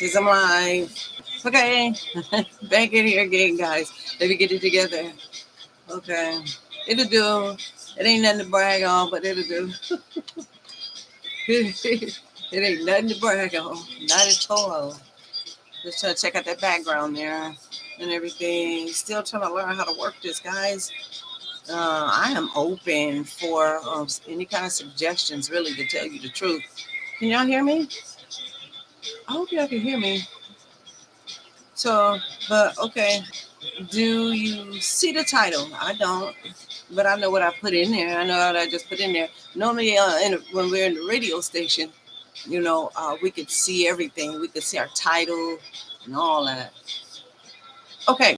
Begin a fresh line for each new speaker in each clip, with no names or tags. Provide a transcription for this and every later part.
Since I'm live. Okay. Back in here again, guys. Let me get it together. Okay. It'll do. It ain't nothing to brag on, but it'll do. It ain't nothing to brag on. Not at all. Just trying to check out that background there and everything. Still trying to learn how to work this, guys. I am open for any kind of suggestions, really, to tell you the truth. Can y'all hear me? I hope y'all can hear me. So, but okay. Do you see the title? I don't, but I know what I put in there. I know what I just put in there. Normally, when we're in the radio station, we could see everything. We could see our title and all that. Okay,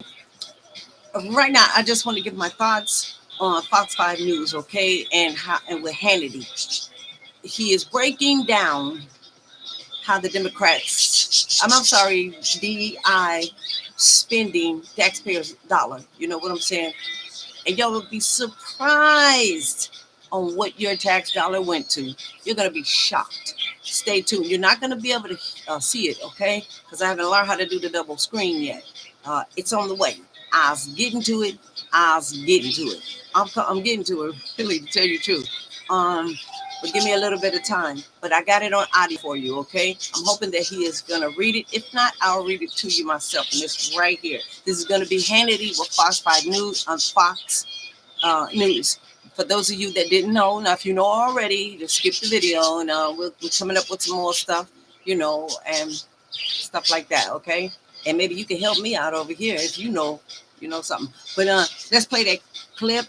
right now, I just want to give my thoughts on Fox 5 News, okay, and with Hannity. He is breaking down how the Democrats, I'm sorry, DEI spending taxpayers' dollar. You know what I'm saying? And y'all will be surprised on what your tax dollar went to. You're going to be shocked. Stay tuned. You're not going to be able to see it, okay? Because I haven't learned how to do the double screen yet. It's on the way. I was getting to it. I'm getting to it, really, to tell you the truth. But give me a little bit of time. But I got it on audio for you, okay? I'm hoping that he is going to read it. If not, I'll read it to you myself. And it's right here. This is going to be Hannity with Fox 5 News on Fox News. For those of you that didn't know, now if you know already, just skip the video. And we're coming up with some more stuff, and stuff like that, okay? And maybe you can help me out over here if you know something. But let's play that clip.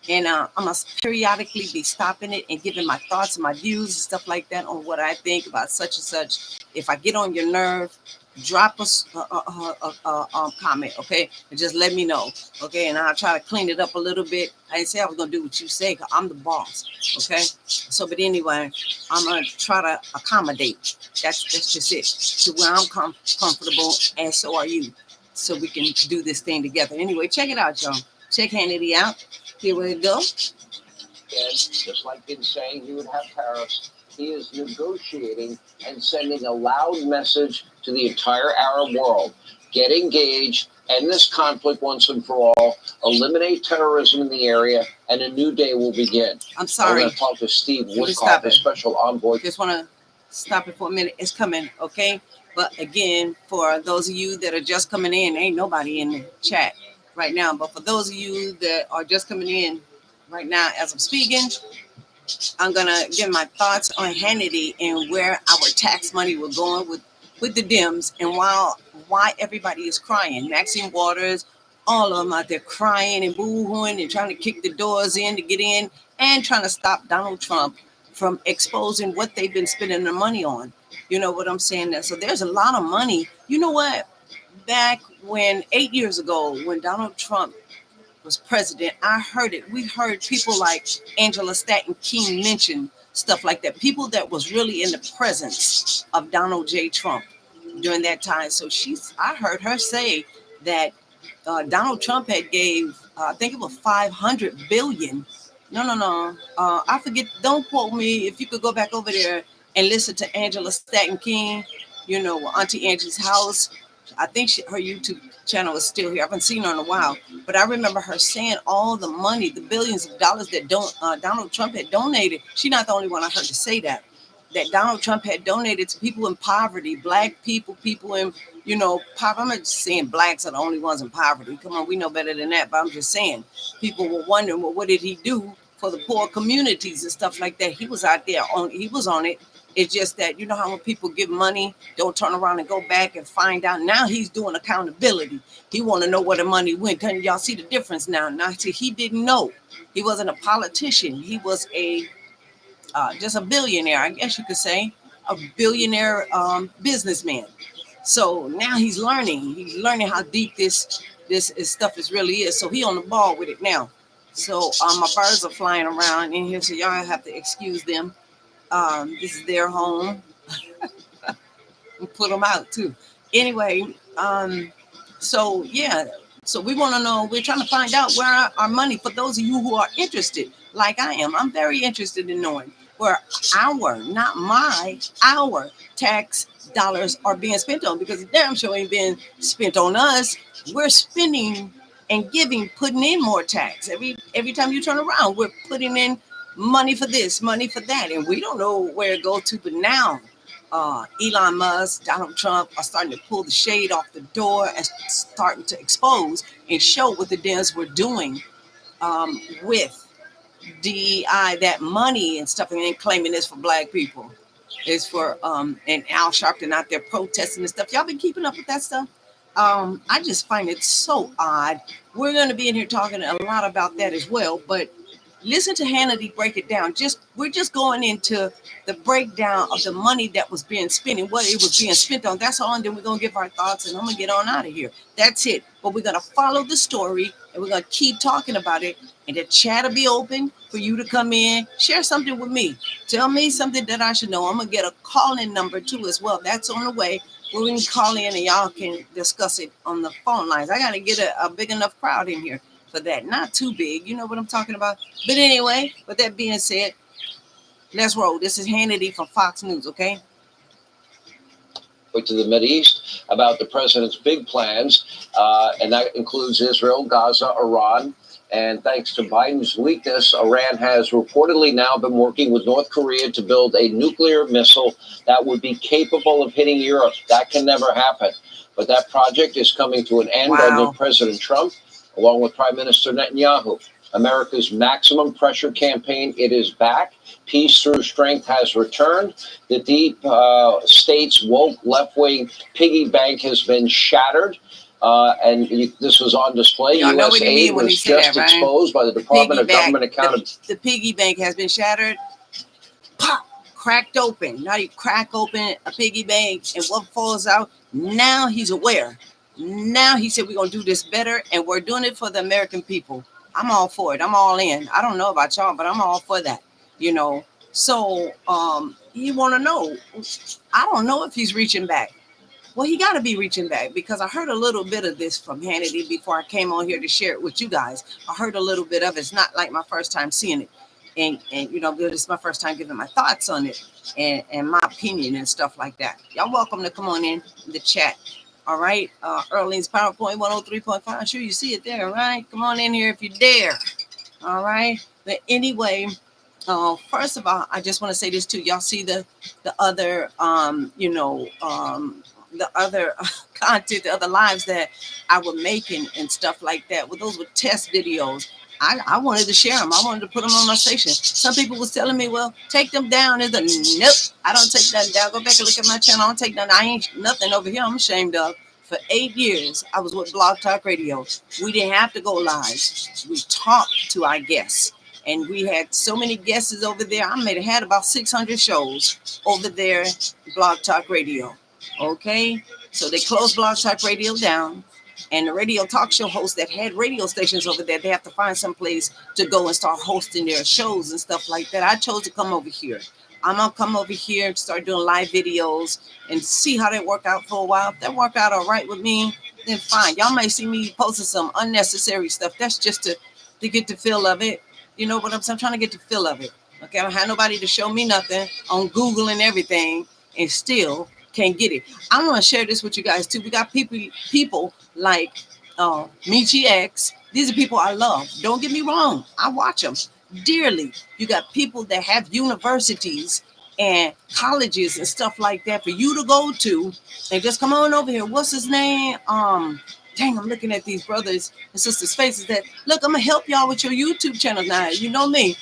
And I'm going to periodically be stopping it and giving my thoughts and my views and stuff like that on what I think about such and such. If I get on your nerve, drop us a comment, okay? And just let me know, okay? And I'll try to clean it up a little bit. I didn't say I was going to do what you say because I'm the boss, okay? So, but anyway, I'm going to try to accommodate. That's just it. To where I'm comfortable, and so are you. So we can do this thing together. Anyway, check it out, y'all. Check Hannity out. Here we go.
And just like in saying he would have tariffs, he is negotiating and sending a loud message to the entire Arab world. Get engaged, end this conflict once and for all, eliminate terrorism in the area, and a new day will begin.
I'm sorry.
I'm going to talk to Steve Woodcock, the special envoy.
Just want to stop it for a minute. It's coming, okay? But again, for those of you that are just coming in, ain't nobody in the chat right now. But for those of you that are just coming in right now as I'm speaking, I'm going to give my thoughts on Hannity and where our tax money will going with the Dems and why everybody is crying. Maxine Waters, all of them out there crying and boo-hooing and trying to kick the doors in to get in and trying to stop Donald Trump from exposing what they've been spending their money on. You know what I'm saying? So there's a lot of money. You know what? Back when 8 years ago, when Donald Trump was president, I heard it. We heard people like Angela Stanton King mention stuff like that. People that was really in the presence of Donald J. Trump during that time. So I heard her say that Donald Trump had gave, I think it was 500 billion. No. I forget. Don't quote me. If you could go back over there and listen to Angela Stanton King, Auntie Angie's house. I think her YouTube channel is still here. I haven't seen her in a while, but I remember her saying all the money, the billions of dollars that Donald Trump had donated. She's not the only one I heard to say that Donald Trump had donated to people in poverty, black people in, poverty. I'm not just saying blacks are the only ones in poverty. Come on, we know better than that, but I'm just saying people were wondering, well, what did he do for the poor communities and stuff like that? He was out there he was on it. It's just that, how when people give money, don't turn around and go back and find out. Now he's doing accountability. He want to know where the money went. Can y'all see the difference now? Now, see, he didn't know. He wasn't a politician. He was just a billionaire, I guess you could say, a billionaire businessman. So now he's learning. He's learning how deep this stuff really is. So he on the ball with it now. So my birds are flying around in here, so y'all have to excuse them. This is their home. And put them out too. Anyway, so yeah. So we want to know, we're trying to find out where our money, for those of you who are interested, like I am, I'm very interested in knowing where not our tax dollars are being spent on, because the damn sure ain't being spent on us. We're spending and putting in more tax. Every time you turn around, we're putting in money for this, money for that, and we don't know where it goes to. But now, Elon Musk, Donald Trump are starting to pull the shade off the door and starting to expose and show what the Dems were doing with DEI, that money and stuff, and then claiming it's for black people. It's for and Al Sharpton out there protesting and stuff. Y'all been keeping up with that stuff? I just find it so odd. We're going to be in here talking a lot about that as well, but listen to Hannity break it down. We're just going into the breakdown of the money that was being spent and what it was being spent on. That's all, and then we're gonna give our thoughts, and I'm gonna get on out of here. That's it. But we're gonna follow the story, and we're gonna keep talking about it. And the chat will be open for you to come in, share something with me, tell me something that I should know. I'm gonna get a call-in number too as well. That's on the way, where we can call in and y'all can discuss it on the phone lines. I gotta get a big enough crowd in here for that. Not too big, you know what I'm talking about. But anyway, with that being said, let's roll. This is Hannity from Fox News, okay?
To the Mideast about the president's big plans, and that includes Israel, Gaza, Iran. And thanks to Biden's weakness, Iran has reportedly now been working with North Korea to build a nuclear missile that would be capable of hitting Europe. That can never happen. But that project is coming to an end under President Trump, along with Prime Minister Netanyahu. America's maximum pressure campaign, it is back. Peace through strength has returned. The deep state's woke left-wing piggy bank has been shattered. And this was on display. U.S. aid was just exposed by the Department of Government Accountability.
The piggy bank has been shattered. Pop! Cracked open. Now you crack open a piggy bank, and what falls out? Now he's aware. Now he said, we're going to do this better, and we're doing it for the American people. I'm all for it. I'm all in. I don't know about y'all, but I'm all for that, you know. So you want to know, I don't know if he's reaching back. Well, he got to be reaching back, because I heard a little bit of this from Hannity before I came on here to share it with you guys. I heard a little bit of it. It's not like my first time seeing it. And you know, this is my first time giving my thoughts on it and my opinion and stuff like that. Y'all welcome to come on in the chat. All right. Earling's PowerPoint 103.5. I'm sure you see it there. All right. Come on in here if you dare. All right. But anyway, first of all, I just want to say this too. Y'all see the other, the other content, the other lives that I was making and stuff like that. Well, those were test videos. I wanted to share them. I wanted to put them on my station. Some people was telling me, well, take them down. It's a nope. I don't take that down. Go back and look at my channel. I don't take that. I ain't nothing over here I'm ashamed of. For 8 years, I was with Blog Talk Radio. We didn't have to go live. We talked to our guests. And we had so many guests over there. I may have had about 600 shows over there, Blog Talk Radio. Okay? So they closed Blog Talk Radio down. And the radio talk show hosts that had radio stations over there, they have to find some place to go and start hosting their shows and stuff like that. I chose to come over here. I'm going to come over here and start doing live videos and see how that work out for a while. If that work out all right with me, then fine. Y'all may see me posting some unnecessary stuff. That's just to get the feel of it. You know what I'm saying? I'm trying to get the feel of it. Okay, I don't have nobody to show me nothing on Google and everything, and still can't get it. I want to share this with you guys too. We got people like Michi X. These are people I love. Don't get me wrong. I watch them dearly. You got people that have universities and colleges and stuff like that for you to go to and just come on over here. What's his name? Dang, I'm looking at these brothers and sisters' faces that, look, I'm going to help y'all with your YouTube channel now. You know me.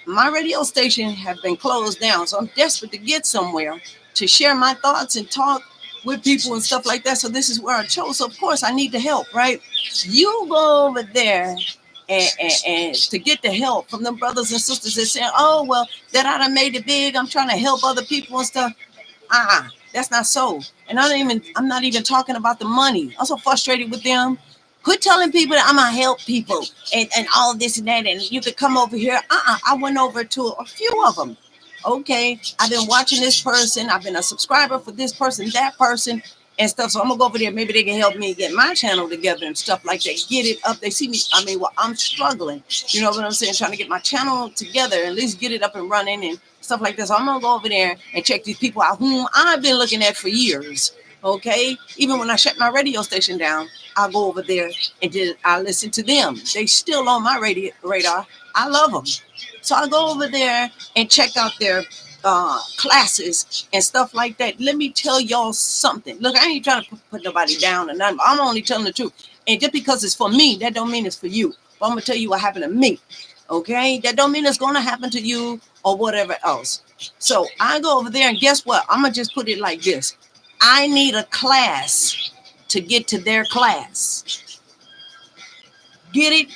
My radio station have been closed down, so I'm desperate to get somewhere to share my thoughts and talk with people and stuff like that. So this is where I chose. So of course I need the help, right? You go over there and to get the help from them brothers and sisters that say, oh, well, that I done made it big. I'm trying to help other people and stuff. That's not so. And I'm not even talking about the money. I'm so frustrated with them. Quit telling people that I'm gonna help people and all this and that, and you could come over here. I went over to a few of them. Okay, I've been watching this person. I've been a subscriber for this person, that person. and stuff. So I'm gonna go over there. Maybe they can help me get my channel together and stuff like that. Get it up. They see me. I mean, well, I'm struggling. You know what I'm saying? Trying to get my channel together, at least get it up and running and stuff like this. So I'm gonna go over there and check these people out whom I've been looking at for years. Okay, even when I shut my radio station down, I'll go over there and then I listen to them. They still on my radio radar. I love them. So I go over there and check out their classes and stuff like that. Let me tell y'all something. Look, I ain't trying to put nobody down or nothing. I'm only telling the truth. And just because it's for me, that don't mean it's for you. But I'm gonna tell you what happened to me. Okay, that don't mean it's gonna happen to you or whatever else. So I go over there and guess what? I'm gonna just put it like this. I need a class to get to their class. Get it?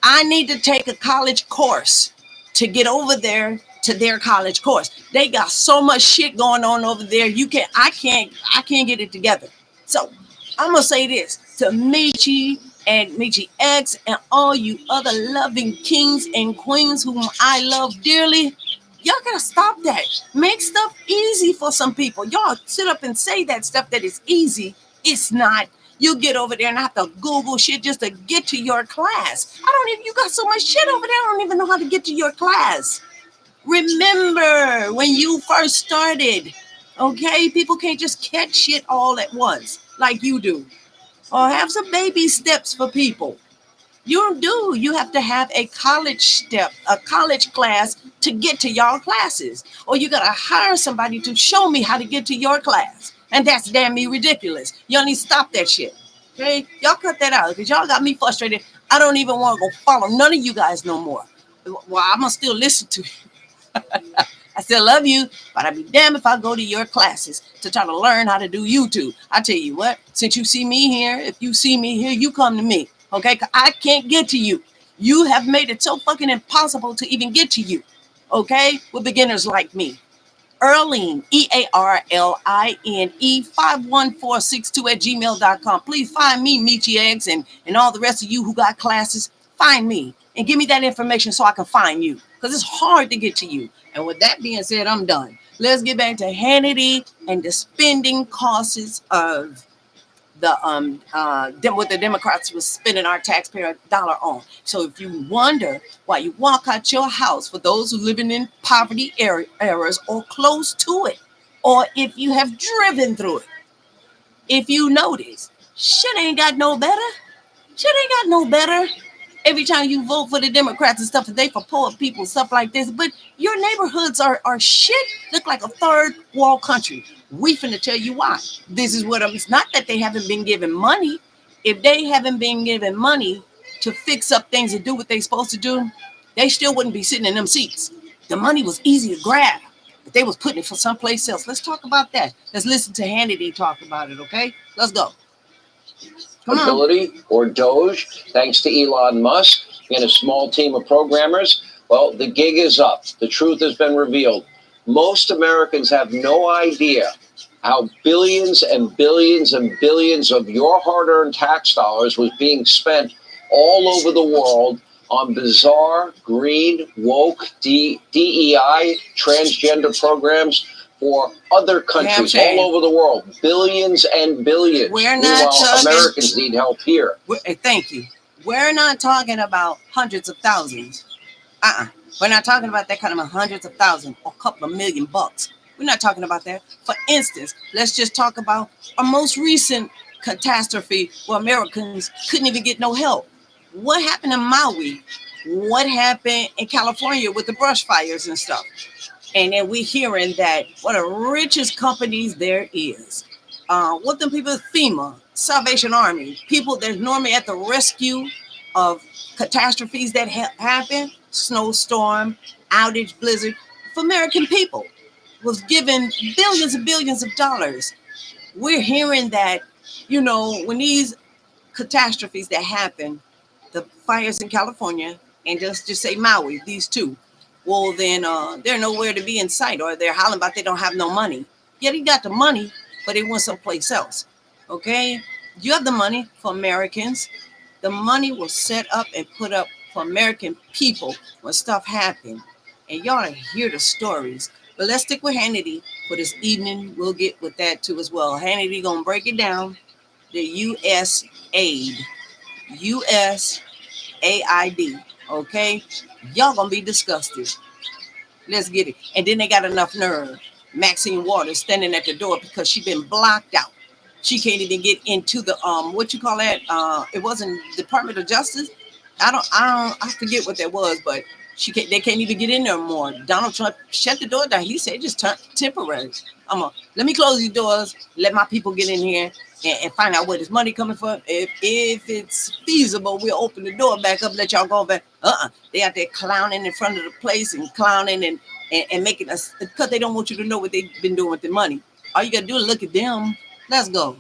I need to take a college course to get over there to their college course. They got so much shit going on over there. I can't get it together. So I'm gonna say this to Michi and Michi X and all you other loving kings and queens whom I love dearly. Y'all gotta stop that. Make stuff easy for some people. Y'all sit up and say that stuff that is easy. It's not. You get over there and have to Google shit just to get to your class. I don't even, you got so much shit over there, I don't even know how to get to your class. Remember when you first started, okay? People can't just catch shit all at once like you do. Or have some baby steps for people. You do. You have to have a college step, a college class to get to your classes. Or you got to hire somebody to show me how to get to your class. And that's damn me ridiculous. Y'all need to stop that shit. Okay? Y'all cut that out because y'all got me frustrated. I don't even want to go follow none of you guys no more. Well, I'm going to still listen to you. I still love you, but I'd be damned if I go to your classes to try to learn how to do YouTube. I tell you what, since you see me here, if you see me here, you come to me. Okay? 'Cause I can't get to you. You have made it so fucking impossible to even get to you. Okay? With beginners like me. Earline, EARLINE 51462 at gmail.com. Please find me, Michi Eggs, and all the rest of you who got classes. Find me and give me that information so I can find you. Because it's hard to get to you. And with that being said, I'm done. Let's get back to Hannity and the spending costs of what the Democrats was spending our taxpayer dollar on. So if you wonder why you walk out your house, for those who living in poverty areas or close to it, or if you have driven through it, if you notice, shit ain't got no better. Shit ain't got no better. Every time you vote for the Democrats and stuff, they for poor people, stuff like this. But your neighborhoods are shit. Look like a third world country. We finna tell you why. This is what it's not that they haven't been given money. If they haven't been given money to fix up things and do what they're supposed to do, they still wouldn't be sitting in them seats. The money was easy to grab, but they was putting it for someplace else. Let's talk about that. Let's listen to Hannity talk about it, okay? Let's go.
Ability or Doge, thanks to Elon Musk and a small team of programmers. Well, the gig is up. The truth has been revealed. Most Americans have no idea how billions and billions and billions of your hard-earned tax dollars was being spent all over the world on bizarre, green, woke, DEI, transgender programs for other countries all over the world. Billions and billions.
We're not
Meanwhile,
talking,
Americans need help here.
Thank you. We're not talking about hundreds of thousands. We're not talking about that kind of hundreds of thousands or a couple of $1,000,000. We're not talking about that. For instance, let's just talk about our most recent catastrophe where Americans couldn't even get no help. What happened in Maui? What happened in California with the brush fires and stuff? And then we're hearing that one of the richest companies there is. What them people, FEMA, Salvation Army, people that's normally at the rescue of catastrophes that happen, snowstorm, outage, blizzard, for American people, was given billions and billions of dollars. We're hearing that, when these catastrophes that happen, the fires in California, and just say Maui, these two, well, then they're nowhere to be in sight, or they're hollering about they don't have no money. Yeah, they got the money, but they went someplace else. Okay? You have the money for Americans. The money was set up and put up for American people when stuff happened. And y'all hear the stories But let's stick with Hannity for this evening. We'll get with that too as well. Hannity gonna break it down. The U.S. aid, USAID. Okay, y'all gonna be disgusted. Let's get it. And then they got enough nerve. Maxine Waters standing at the door because she been blocked out. She can't even get into the what you call that? It wasn't Department of Justice. I forget what that was, but they can't even get in there more. Donald Trump shut the door down. He said just temporary. Let me close these doors, let my people get in here and find out where this money coming from. If it's feasible, we'll open the door back up, let y'all go back. They out there clowning in front of the place and clowning and making us, because they don't want you to know what they've been doing with the money. All you gotta do is look at them. Let's go.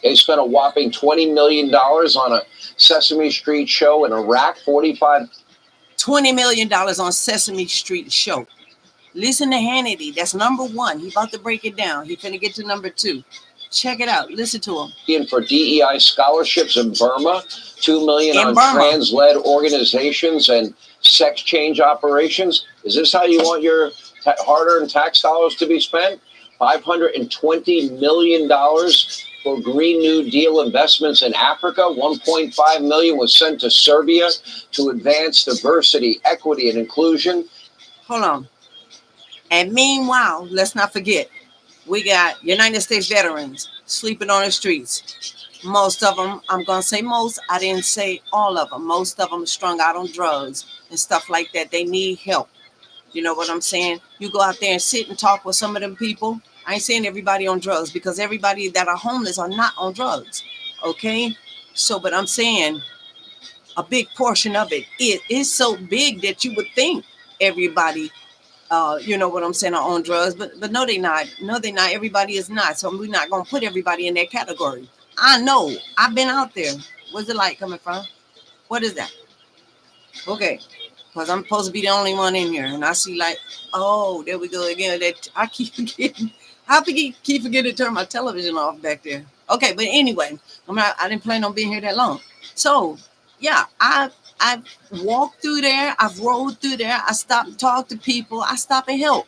They spent a whopping $20 million on a Sesame Street show in Iraq.
$20 million on Sesame Street show. Listen to Hannity. That's number one. He about to break it down. He finna get to number two. Check it out. Listen to him.
For DEI scholarships in Burma, $2 million on trans-led organizations and sex change operations. Is this how you want your hard-earned tax dollars to be spent? $520 million for Green New Deal investments in Africa. $1.5 million was sent to Serbia to advance diversity, equity, and inclusion.
Hold on. And meanwhile, let's not forget, we got United States veterans sleeping on the streets. Most of them, I'm going to say most, I didn't say all of them. Most of them are strung out on drugs and stuff like that. They need help. You know what I'm saying? You go out there and sit and talk with some of them people. I ain't saying everybody on drugs, because everybody that are homeless are not on drugs. Okay? So, but I'm saying a big portion of it is so big that you would think everybody, you know what I'm saying, are on drugs, but no, they not. No, they not. Everybody is not. So we're not gonna put everybody in that category. I know. I've been out there. Where's the light coming from? What is that? Okay, because I'm supposed to be the only one in here, and I see like, oh, there we go again. That I keep forgetting. Keep forgetting to turn my television off back there. Okay, but anyway, I didn't plan on being here that long. So yeah, I've walked through there. I've rode through there. I stop and talk to people. I stop and help.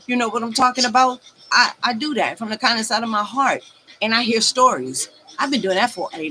You know what I'm talking about? I do that from the kindness out of my heart. And I hear stories. I've been doing that for a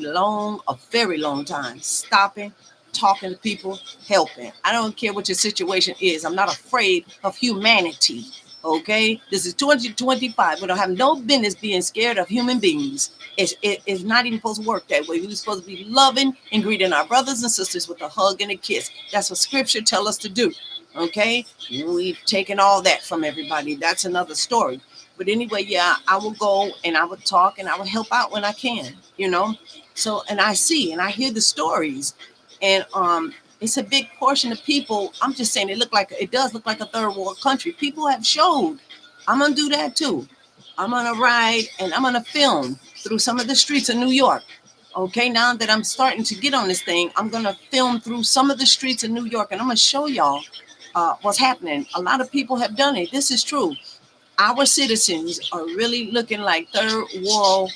very long time. Stopping, talking to people, helping. I don't care what your situation is. I'm not afraid of humanity. Okay? This is 2025. We don't have no business being scared of human beings. It's not even supposed to work that way. We're supposed to be loving and greeting our brothers and sisters with a hug and a kiss. That's what scripture tells us to do. Okay? We've taken all that from everybody. That's another story. But anyway, yeah, I will go and I will talk and I will help out when I can, you know? So, and I see and I hear the stories, and it's a big portion of people. I'm just saying it does look like a third world country. People have showed. I'm gonna do that too. I'm gonna ride and I'm gonna film through some of the streets of New York. Okay, now that I'm starting to get on this thing, I'm gonna film through some of the streets of New York, and I'm gonna show y'all what's happening. A lot of people have done it. This is true. Our citizens are really looking like third world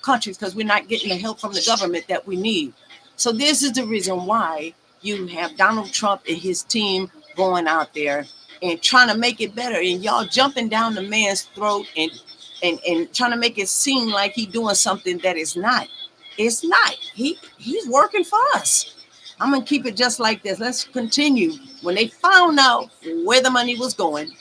countries because we're not getting the help from the government that we need. So this is the reason why you have Donald Trump and his team going out there and trying to make it better, and y'all jumping down the man's throat and trying to make it seem like he's doing something that is not. It's not. He's working for us. I'm gonna keep it just like this. Let's continue. When they found out where the money was going,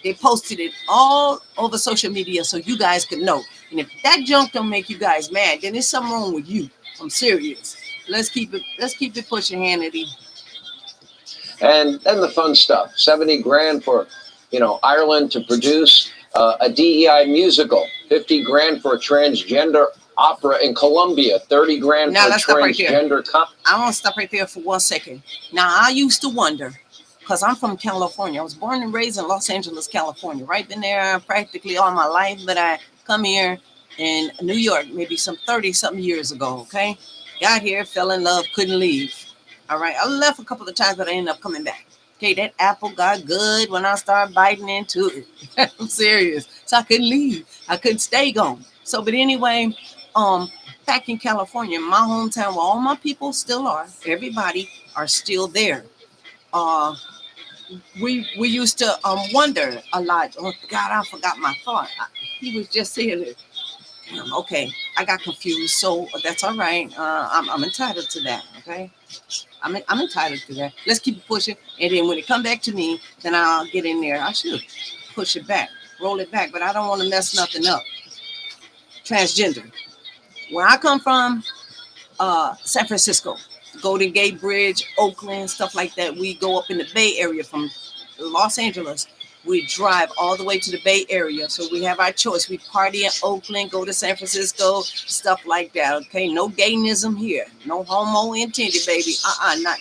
they posted it all over social media so you guys could know. And if that junk don't make you guys mad, then there's something wrong with you. I'm serious. Let's keep it pushing, Hannity.
And then the fun stuff. 70 grand for, Ireland to produce a DEI musical. 50 grand for a transgender opera in Colombia. 30 grand
now,
for transgender.
I want to stop right there for 1 second. Now, I used to wonder, because I'm from California. I was born and raised in Los Angeles, California. Right, been there practically all my life, but I come here in New York maybe some 30-something years ago, okay? Got here, fell in love, couldn't leave. All right, I left a couple of times, but I ended up coming back. Okay, that apple got good when I started biting into it. I'm serious. So I couldn't leave. I couldn't stay gone. So, but anyway, back in California, my hometown, where all my people still are, everybody are still there. we used to wonder a lot. Oh God, I forgot my thought. He was just saying it. Okay, I got confused. So that's all right. I'm entitled to that. Okay, I'm entitled to that. Let's keep it pushing, and then when it come back to me, then I'll get in there. I should push it back, roll it back, but I don't want to mess nothing up. Transgender. Where I come from, San Francisco, Golden Gate Bridge, Oakland, stuff like that. We go up in the Bay Area from Los Angeles. We drive all the way to the Bay Area. So we have our choice. We party in Oakland, go to San Francisco, stuff like that. Okay, no gayism here. No homo intended, baby.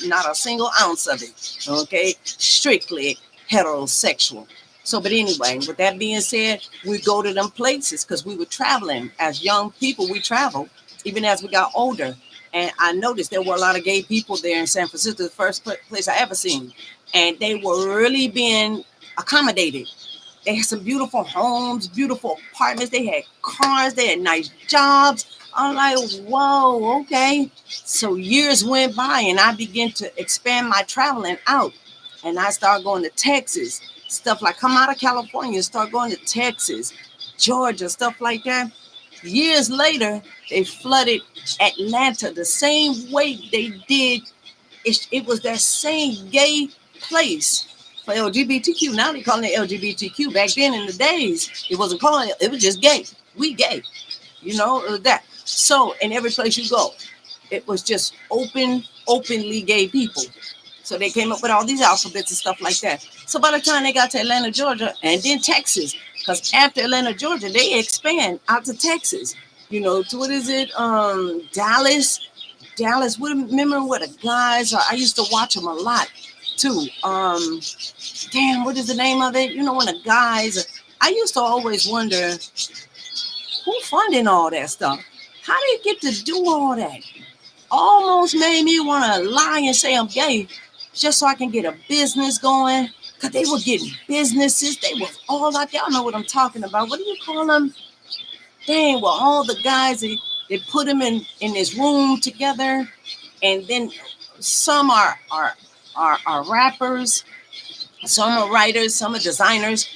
Not a single ounce of it. Okay, strictly heterosexual. So, but anyway, with that being said, we go to them places because we were traveling. As young people, we traveled, even as we got older. And I noticed there were a lot of gay people there in San Francisco, the first place I ever seen. And they were really being accommodated. They had some beautiful homes, beautiful apartments. They had cars. They had nice jobs. I'm like, whoa, okay. So years went by and I began to expand my traveling out. And I started going to Texas, stuff like come out of California, start going to Texas, Georgia, stuff like that. Years later, they flooded Atlanta the same way they did. It was that same gay place for LGBTQ. Now they calling it LGBTQ. Back then in the days, it wasn't calling it. It was just gay. We gay. You know, it was that. So in every place you go, it was just openly gay people. So they came up with all these alphabets and stuff like that. So by the time they got to Atlanta, Georgia, and then Texas, because after Atlanta, Georgia, they expand out to Texas. You know, to what is it? Dallas. Dallas. Remember what the guys are? I used to watch them a lot too. Damn, what is the name of it? You know, when the guys. I used to always wonder who funding all that stuff. How they get to do all that? Almost made me want to lie and say I'm gay just so I can get a business going. Because they were getting businesses. They was all out there. I don't know what I'm talking about. What do you call them? Dang, well, all the guys, they put them in this room together. And then some are rappers. Some are writers. Some are designers.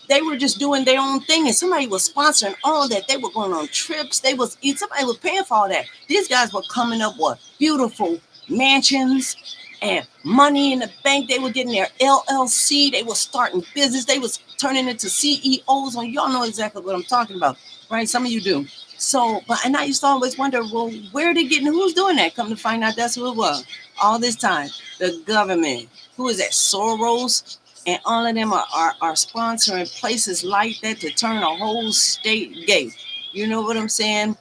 They were just doing their own thing, and somebody was sponsoring all that. They were going on trips. They was eating. Somebody was paying for all that. These guys were coming up with beautiful mansions and money in the bank. They were getting their LLC. They were starting business. They was turning into CEOs. And y'all know exactly what I'm talking about, right? Some of you do. So, and I used to always wonder, well, where are they getting? Who's doing that? Come to find out, that's who it was. All this time, the government. Who is that? Soros. And all of them are sponsoring places like that to turn a whole state gay. You know what I'm saying?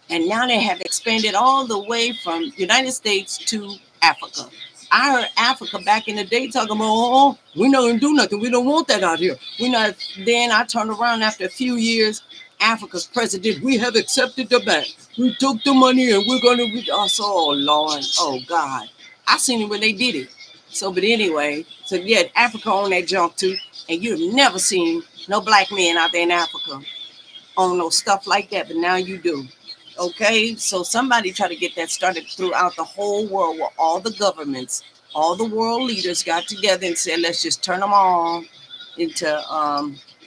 And now they have expanded all the way from United States to Africa. I heard Africa back in the day talking about, oh, we're not going to do nothing. We don't want that out here. We're not. Then I turned around after a few years. Africa's president, we have accepted the ban. We took the money and we're going to. Oh, Lord. Oh, God. I seen it when they did it. So, but anyway, so yeah, Africa on that junk too. And you've never seen no black men out there in Africa on no stuff like that, but now you do. Okay, so somebody try to get that started throughout the whole world where all the governments, all the world leaders got together and said, let's just turn them all into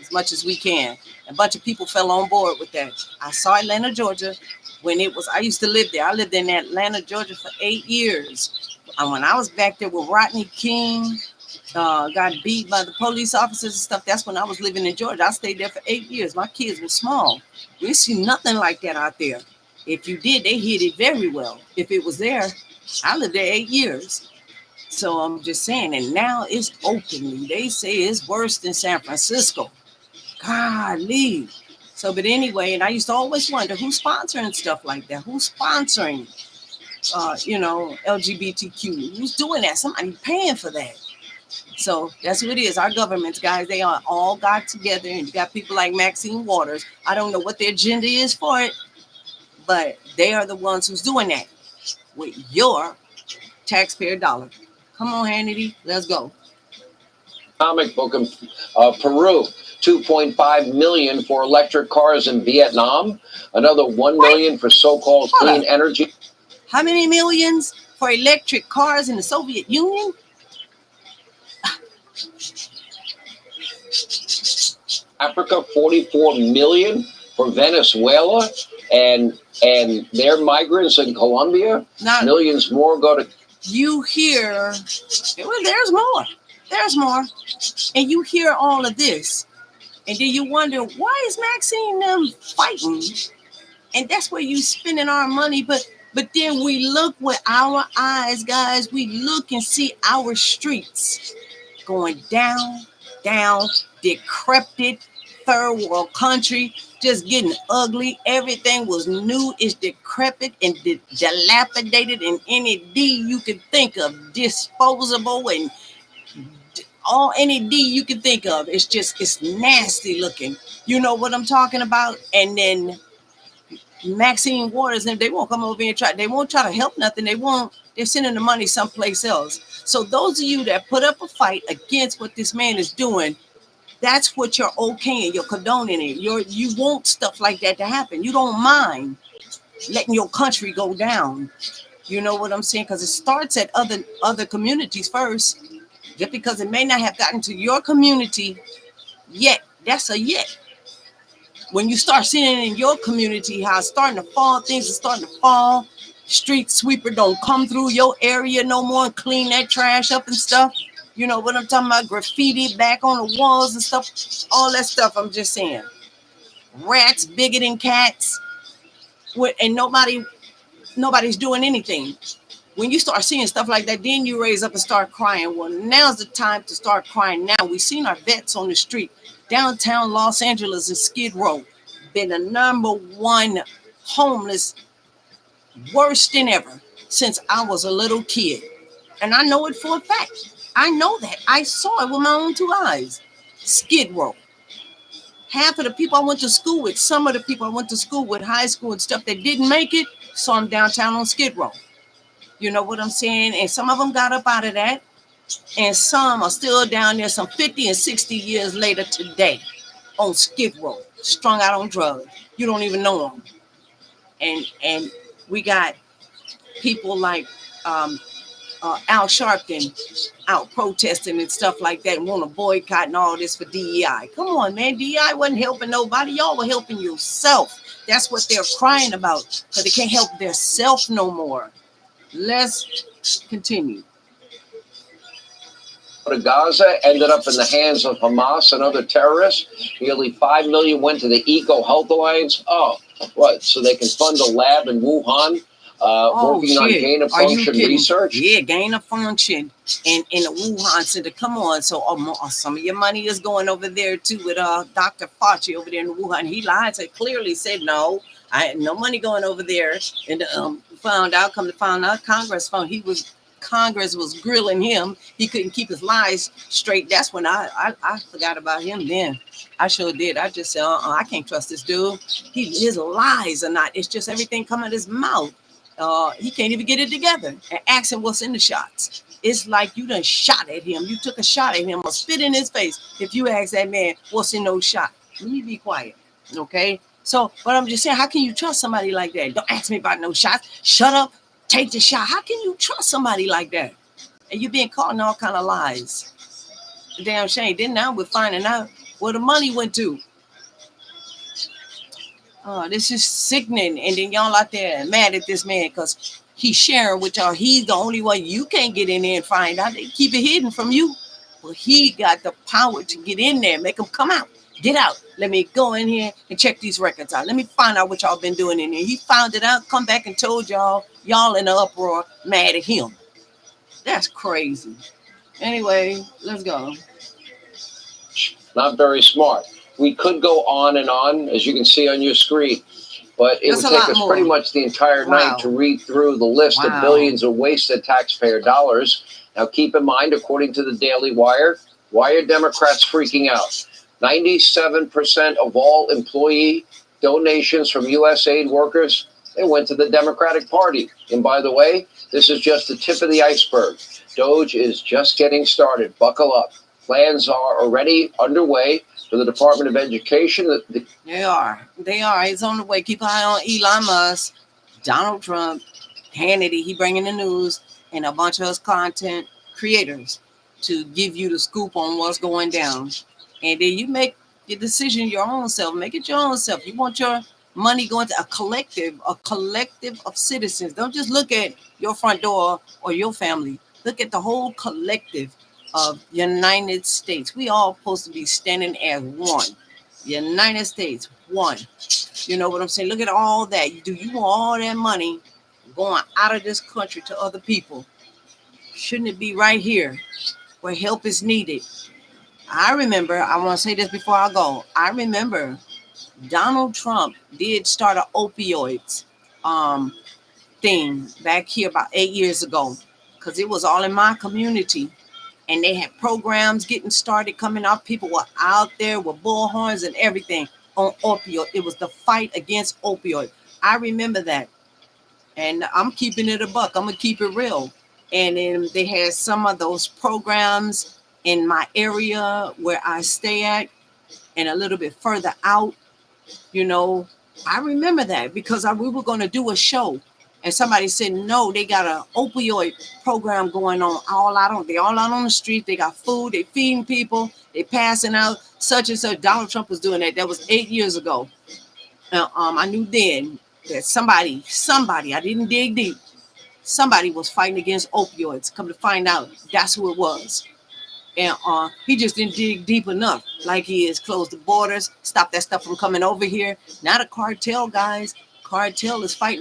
as much as we can. A bunch of people fell on board with that. I saw Atlanta, Georgia when it was, I used to live there. I lived in Atlanta, Georgia for 8 years. And when I was back there with Rodney King, got beat by the police officers and stuff. That's when I was living in Georgia. I stayed there for 8 years. My kids were small. We see nothing like that out there. If you did, they hid it very well. If it was there, I lived there 8 years. So I'm just saying, and now it's openly. They say it's worse than San Francisco. Golly. So, but anyway, and I used to always wonder who's sponsoring stuff like that. Who's sponsoring, LGBTQ? Who's doing that? Somebody paying for that. So that's who it is. Our governments, guys, they are all got together, and you got people like Maxine Waters. I don't know what their agenda is for it, but they are the ones who's doing that with your taxpayer dollar. Come on, Hannity, let's go.
Comic book in Peru, 2.5 million for electric cars in Vietnam, another 1 million for so-called clean energy.
How many millions for electric cars in the Soviet Union?
Africa, 44 million for Venezuela, and their migrants in Colombia.
Now,
millions more go to.
You hear, well, there's more, and you hear all of this, and then you wonder why is Maxine them fighting, and that's where you spending our money, but then we look with our eyes, guys. We look and see our streets going down, decrepit, third world country, just getting ugly. Everything was new, it's decrepit and dilapidated in any D you could think of, disposable and all any D you can think of. It's nasty looking. You know what I'm talking about? And then Maxine Waters, and they won't come over here and they won't try to help nothing. They're sending the money someplace else. So those of you that put up a fight against what this man is doing, that's what you're okaying, you're condoning it. You want stuff like that to happen. You don't mind letting your country go down. You know what I'm saying? Because it starts at other communities first. Just because it may not have gotten to your community yet, that's a yet. When you start seeing it in your community how it's starting to fall, things are starting to fall. Street sweeper don't come through your area no more and clean that trash up and stuff. You know what I'm talking about? Graffiti back on the walls and stuff. All that stuff, I'm just saying. Rats bigger than cats. And nobody's doing anything. When you start seeing stuff like that, then you raise up and start crying. Well, now's the time to start crying now. We've seen our vets on the street. Downtown Los Angeles and Skid Row been the number one homeless, worse than ever since I was a little kid. And I know it for a fact. I know that. I saw it with my own two eyes. Skid Row. Half of the people I went to school with, some of the people I went to school with, high school and stuff that didn't make it, saw them downtown on Skid Row. You know what I'm saying? And some of them got up out of that. And some are still down there some 50 and 60 years later today on Skid Row, strung out on drugs. You don't even know them. And we got people like Al Sharpton out protesting and stuff like that and want to boycott and all this for DEI. Come on, man. DEI wasn't helping nobody. Y'all were helping yourself. That's what they're crying about, because they can't help their self no more. Let's continue.
To Gaza ended up in the hands of Hamas and other terrorists. Nearly 5 million went to the Eco Health Alliance. Oh, what? So they can fund a lab in Wuhan working on gain of function research?
Yeah, gain of function in the Wuhan Center. Come on. So some of your money is going over there too with Dr. Fauci over there in Wuhan. He lied. So clearly said no. I had no money going over there. And found out Congress was grilling him. He couldn't keep his lies straight. That's when I forgot about him then. I sure did. I just said, I can't trust this dude. His lies are not. It's just everything coming out of his mouth. He can't even get it together. And ask him what's in the shots. It's like you done shot at him. You took a shot at him or spit in his face. If you ask that man what's in those shots, let me be quiet. Okay? So, but I'm just saying, how can you trust somebody like that? Don't ask me about no shots. Shut up. Take the shot. How can you trust somebody like that? And you're being caught in all kind of lies. Damn shame. Then now we're finding out where the money went to. Oh, this is sickening. And then y'all out there mad at this man because he's sharing with y'all. He's the only one. You can't get in there and find out. They keep it hidden from you. Well, he got the power to get in there, make them come out. Get out. Let me go in here and check these records out. Let me find out what y'all been doing in here. He found it out, come back and told y'all in an uproar, mad at him. That's crazy. Anyway, let's go.
Not very smart. We could go on and on, as you can see on your screen, but it would take us pretty much the entire night to read through the list of billions of wasted taxpayer dollars. Now, keep in mind, according to the Daily Wire, why are Democrats freaking out? 97% of all employee donations from U.S. aid workers, they went to the Democratic Party. And by the way, this is just the tip of the iceberg. Doge is just getting started. Buckle up. Plans are already underway for the Department of Education.
They are. It's on the way. Keep an eye on Elon Musk, Donald Trump, Hannity. He bringing the news, and a bunch of us content creators to give you the scoop on what's going down. And then you make Your decision, your own self. Make it your own self. You want your money going to a collective of citizens. Don't just look at your front door or your family. Look at the whole collective of United States. We all supposed to be standing as one. United States, one. You know what I'm saying? Look at all that. Do you want all that money going out of this country to other people? Shouldn't it be right here where help is needed? I remember, I want to say this before I go. I remember Donald Trump did start an opioids um, thing back here about 8 years ago because it was all in my community. And they had programs getting started coming out. People were out there with bullhorns and everything on opioid. It was the fight against opioid. I remember that. And I'm keeping it a buck. I'm gonna keep it real. And then they had some of those programs in my area where I stay at, and a little bit further out. You know, I remember that because we were gonna do a show, and somebody said no, they got an opioid program going on. They all out on the street. They got food. They feeding people. They passing out such and such. Donald Trump was doing that. That was 8 years ago. I knew then that somebody, I didn't dig deep, somebody was fighting against opioids. Come to find out, that's who it was. And he just didn't dig deep enough. Like he is, close the borders, stop that stuff from coming over here. Not a cartel, guys. Cartel is trying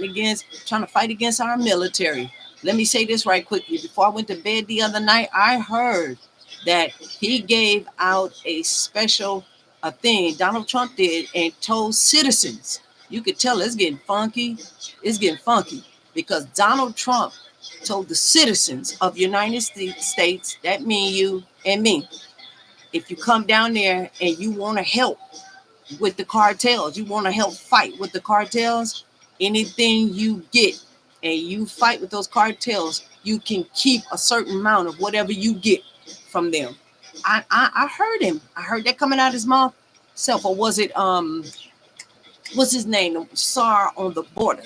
to fight against our military. Let me say this right quickly. Before I went to bed the other night, I heard that he gave out a special a thing Donald Trump did and told citizens. You could tell it's getting funky. It's getting funky because Donald Trump told the citizens of United States, that mean you and me, if you come down there and you want to help with the cartels, you want to help fight with the cartels, anything you get and you fight with those cartels, you can keep a certain amount of whatever you get from them. I heard him. I heard that coming out of his mouth. Self, or was it what's his name? The SAR on the border.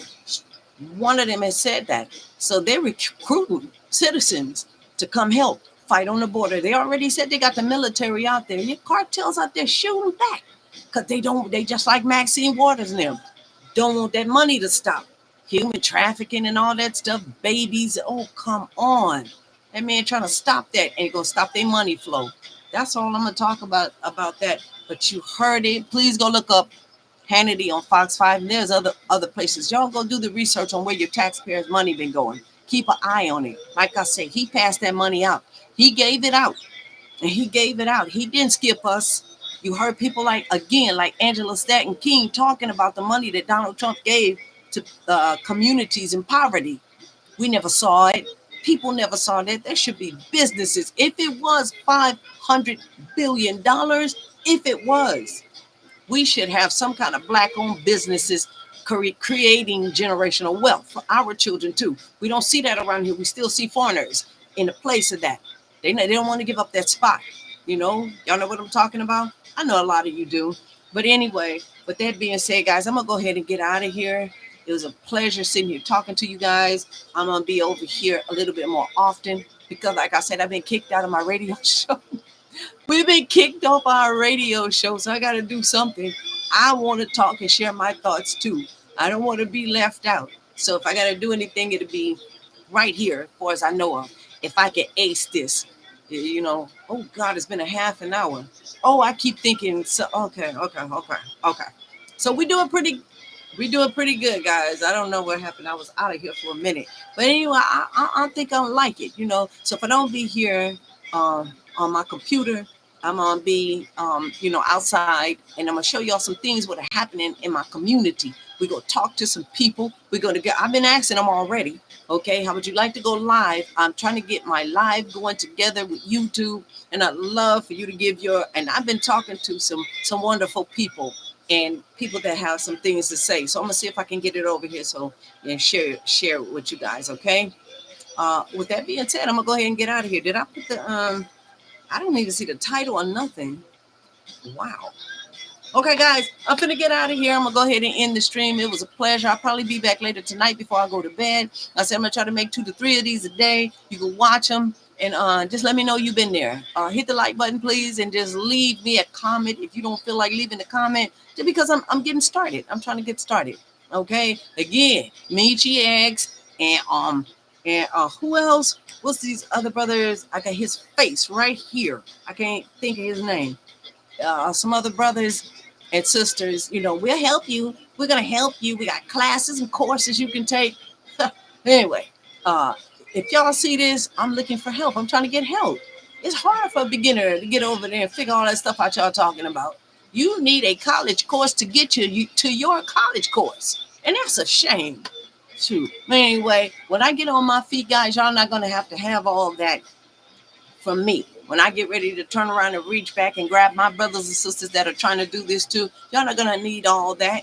One of them has said that. So they're recruiting citizens to come help fight on the border. They already said they got the military out there. Your cartels out there shooting back because they just like Maxine Waters and them don't want that money to stop. Human trafficking and all that stuff, babies. Oh, come on. That man trying to stop that ain't gonna stop their money flow. That's all I'm gonna talk about that. But you heard it. Please go look up Hannity on Fox 5. And there's other places. Y'all go do the research on where your taxpayers' money been going. Keep an eye on it. Like I say, he passed that money out. He gave it out. And he gave it out. He didn't skip us. You heard people like Angela Stanton King talking about the money that Donald Trump gave to communities in poverty. We never saw it. People never saw that. There should be businesses. If it was $500 billion, if it was, we should have some kind of black-owned businesses creating generational wealth for our children too. We don't see that around here. We still see foreigners in the place of that. They don't want to give up that spot. Y'all know what I'm talking about? I know a lot of you do. But anyway, with that being said, guys, I'm going to go ahead and get out of here. It was a pleasure sitting here talking to you guys. I'm going to be over here a little bit more often because, like I said, I've been kicked out of my radio show. We've been kicked off our radio show, so I got to do something. I want to talk and share my thoughts too. I don't want to be left out. So if I got to do anything, it'll be right here, as far as I know of. If I can ace this, oh God, it's been a half an hour. Oh, I keep thinking. So okay. So we doing pretty good, guys. I don't know what happened. I was out of here for a minute, but anyway, I think I like it. So if I don't be here on my computer, I'm gonna be outside, and I'm gonna show y'all some things what are happening in my community. We're gonna talk to some people. I've been asking them already. Okay, how would you like to go live? I'm trying to get my live going together with YouTube, and I'd love for you to give and I've been talking to some wonderful people and people that have some things to say. So I'm gonna see if I can get it over here and share it with you guys. Okay. With that being said, I'm gonna go ahead and get out of here. Did I put the I don't even see the title or nothing. Wow. Okay, guys, I'm gonna get out of here. I'm gonna go ahead and end the stream. It was a pleasure. I'll probably be back later tonight before I go to bed. I said I'm gonna try to make 2 to 3 of these a day. You can watch them And just let me know you've been there. Hit the like button, please, and just leave me a comment if you don't feel like leaving a comment. Just because I'm getting started. I'm trying to get started. Okay. Again, Michi Eggs and who else? What's these other brothers? I got his face right here. I can't think of his name. Some other brothers and sisters. We'll help you. We're gonna help you. We got classes and courses you can take. Anyway, uh, if y'all see this, I'm looking for help. I'm trying to get help. It's hard for a beginner to get over there and figure all that stuff out y'all talking about. You need a college course to get you to your college course, and that's a shame. Shoot. But anyway, when I get on my feet, guys, y'all not gonna have to have all that from me. When I get ready to turn around and reach back and grab my brothers and sisters that are trying to do this too, y'all not gonna need all that.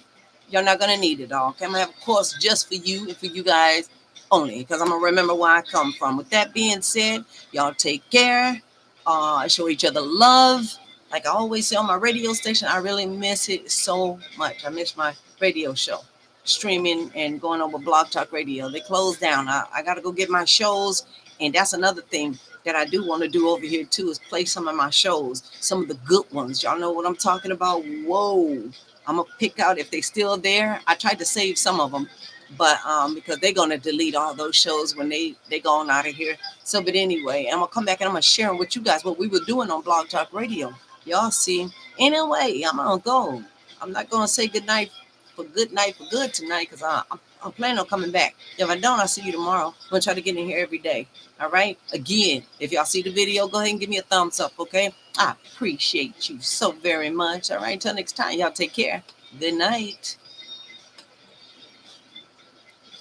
Y'all not gonna need it all. Okay, I'm gonna have a course just for you and for you guys only, because I'm gonna remember where I come from. With that being said, y'all take care. Show each other love. Like I always say on my radio station, I really miss it so much. I miss my radio show, streaming and going over Blog Talk Radio. They closed down. I gotta go get my shows, and that's another thing that I do want to do over here too, is play some of my shows, some of the good ones. Y'all know what I'm talking about? Whoa. I'm gonna pick out if they still there. I tried to save some of them, but because they're gonna delete all those shows when they gone out of here. So, but anyway, I'm gonna come back and I'm gonna share with you guys what we were doing on Blog Talk Radio. Y'all see. Anyway, I'm gonna go. I'm not gonna say good night for good tonight, because I'm planning on coming back. If I don't, I'll see you tomorrow. I'm gonna try to get in here every day. All right. Again, if y'all see the video, go ahead and give me a thumbs up. Okay. I appreciate you so very much. All right. Till next time, y'all take care. Good night.